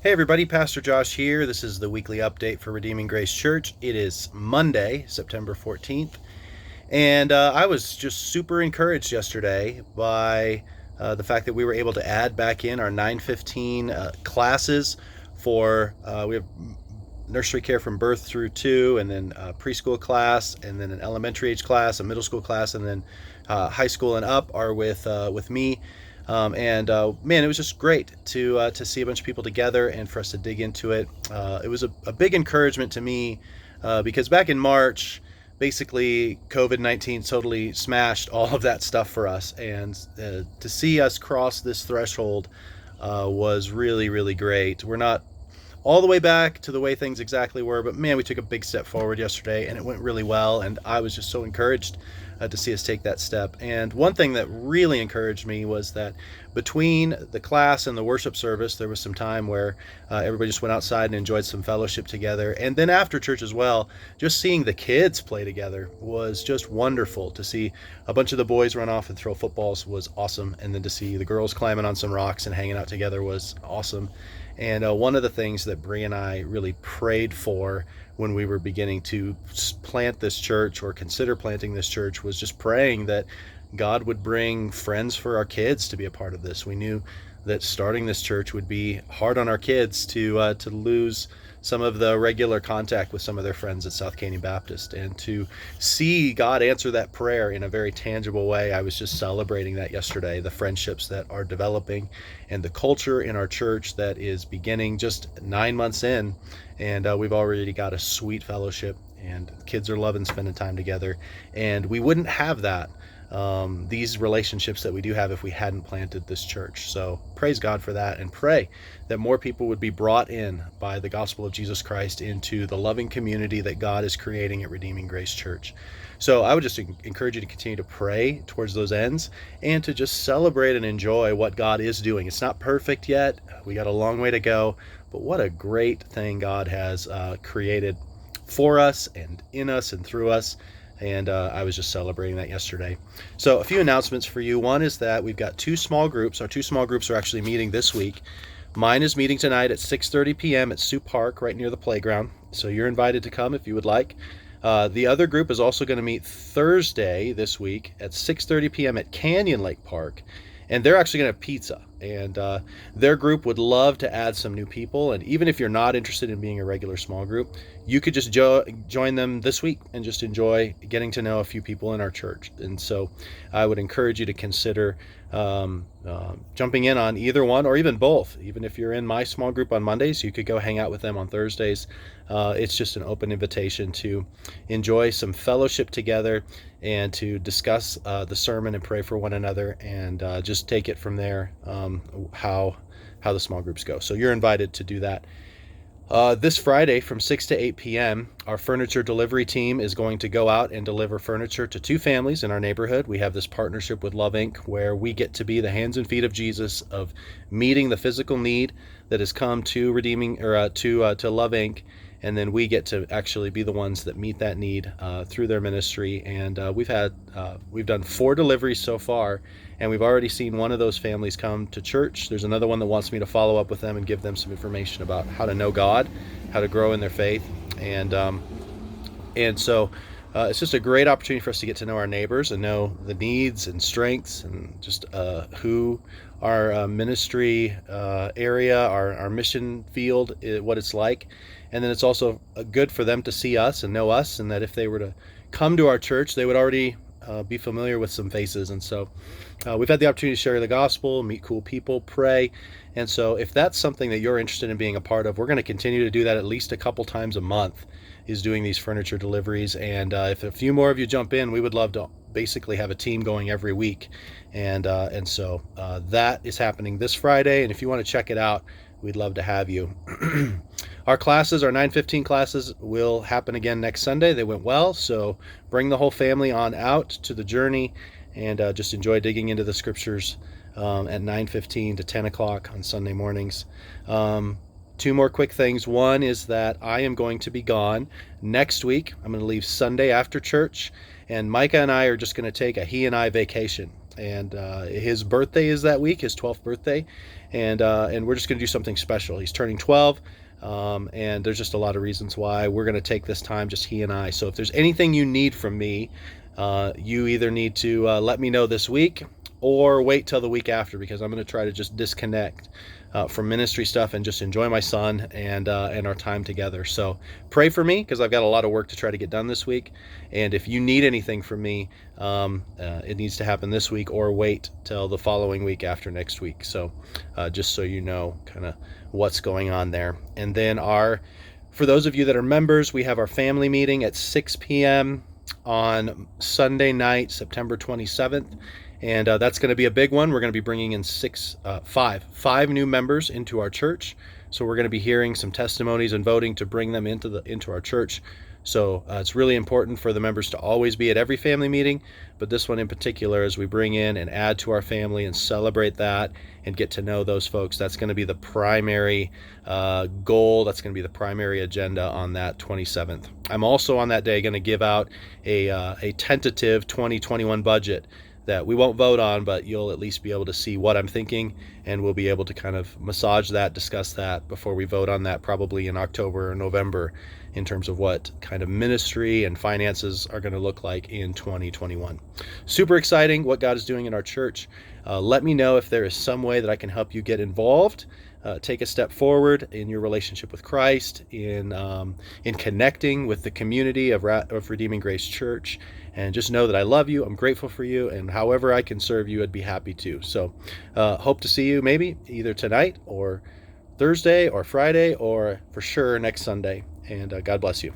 Hey everybody, Pastor Josh here. This is the weekly update for Redeeming Grace Church. It is Monday, September 14th, and I was just super encouraged yesterday by the fact that we were able to add back in our 9:15 classes for we have nursery care from birth through 2, and then preschool class, and then an elementary age class, a middle school class, and then high school and up are with me. Man, it was just great to see a bunch of people together and for us to dig into it. It was a big encouragement to me because back in March, basically COVID-19 totally smashed all of that stuff for us, and to see us cross this threshold was really, really great. We're not all the way back to the way things exactly were, but man, we took a big step forward yesterday and it went really well, and I was just so encouraged to see us take that step. And one thing that really encouraged me was that between the class and the worship service, there was some time where everybody just went outside and enjoyed some fellowship together. And then after church as well, just seeing the kids play together was just wonderful. To see a bunch of the boys run off and throw footballs was awesome, and then to see the girls climbing on some rocks and hanging out together was awesome. And one of the things that Bree and I really prayed for when we were beginning to plant this church or consider planting this church was just praying that God would bring friends for our kids to be a part of this. We knew that starting this church would be hard on our kids to lose some of the regular contact with some of their friends at South Canyon Baptist, and to see God answer that prayer in a very tangible way. I was just celebrating that yesterday, the friendships that are developing and the culture in our church that is beginning just 9 months in, and we've already got a sweet fellowship, and kids are loving spending time together, and we wouldn't have that these relationships that we do have if we hadn't planted this church. So praise God for that, and pray that more people would be brought in by the gospel of Jesus Christ into the loving community that God is creating at Redeeming Grace Church. So I would just encourage you to continue to pray towards those ends and to just celebrate and enjoy what God is doing. It's not perfect yet. We got a long way to go, but what a great thing God has created for us and in us and through us. And I was just celebrating that yesterday. So a few announcements for you. One is that we've got 2 small groups. Our 2 small groups are actually meeting this week. Mine is meeting tonight at 6:30 p.m. at Sioux Park, right near the playground. So you're invited to come if you would like. The other group is also going to meet Thursday this week at 6:30 p.m. at Canyon Lake Park. And they're actually going to have pizza. And their group would love to add some new people. And even if you're not interested in being a regular small group, you could just join them this week and just enjoy getting to know a few people in our church. And so I would encourage you to consider jumping in on either one or even both. Even if you're in my small group on Mondays, you could go hang out with them on Thursdays. It's just an open invitation to enjoy some fellowship together and to discuss the sermon and pray for one another, and just take it from there, how the small groups go. So you're invited to do that. This Friday from 6 to 8 p.m., our furniture delivery team is going to go out and deliver furniture to 2 families in our neighborhood. We have this partnership with Love Inc., where we get to be the hands and feet of Jesus, of meeting the physical need that has come to Redeeming, or to Love Inc., and then we get to actually be the ones that meet that need through their ministry. And we've done 4 deliveries so far, and we've already seen one of those families come to church. There's another one that wants me to follow up with them and give them some information about how to know God, how to grow in their faith, and so it's just a great opportunity for us to get to know our neighbors and know the needs and strengths, and just who our ministry area, our mission field, what it's like. And then it's also good for them to see us and know us, and that if they were to come to our church, they would already be familiar with some faces. And so we've had the opportunity to share the gospel, meet cool people, pray. And so if that's something that you're interested in being a part of, we're going to continue to do that at least a couple times a month, is doing these furniture deliveries. And if a few more of you jump in, we would love to basically have a team going every week. And so that is happening this Friday. And if you want to check it out, we'd love to have you. Our classes, our 9:15 classes, will happen again next Sunday. They went well, so bring the whole family on out to the journey, and just enjoy digging into the scriptures at 9:15 to 10 o'clock on Sunday mornings. 2 more quick things. One is that I am going to be gone next week. I'm going to leave Sunday after church, and Micah and I are just going to take a he and I vacation. and his birthday is that week, his 12th birthday, and we're just going to do something special. He's turning 12. And there's just a lot of reasons why we're going to take this time, just he and I. So if there's anything you need from me, you either need to let me know this week or wait till the week after, because I'm going to try to just disconnect from ministry stuff and just enjoy my son and our time together. So pray for me, because I've got a lot of work to try to get done this week. And if you need anything from me, it needs to happen this week or wait till the following week after next week. So just so you know kind of what's going on there. And then for those of you that are members, we have our family meeting at 6 p.m. on Sunday night, September 27th. And that's going to be a big one. We're going to be bringing in five new members into our church. So we're going to be hearing some testimonies and voting to bring them into our church. So it's really important for the members to always be at every family meeting, but this one in particular, as we bring in and add to our family and celebrate that and get to know those folks, that's going to be the primary goal. That's going to be the primary agenda on that 27th. I'm also on that day going to give out a tentative 2021 budget that we won't vote on, but you'll at least be able to see what I'm thinking, and we'll be able to kind of massage that, discuss that before we vote on that, probably in October or November, in terms of what kind of ministry and finances are going to look like in 2021. Super exciting what God is doing in our church. Let me know if there is some way that I can help you get involved, take a step forward in your relationship with Christ, in connecting with the community of Redeeming Grace Church. And just know that I love you, I'm grateful for you, and however I can serve you, I'd be happy to. So hope to see you maybe either tonight or Thursday or Friday, or for sure next Sunday. And God bless you.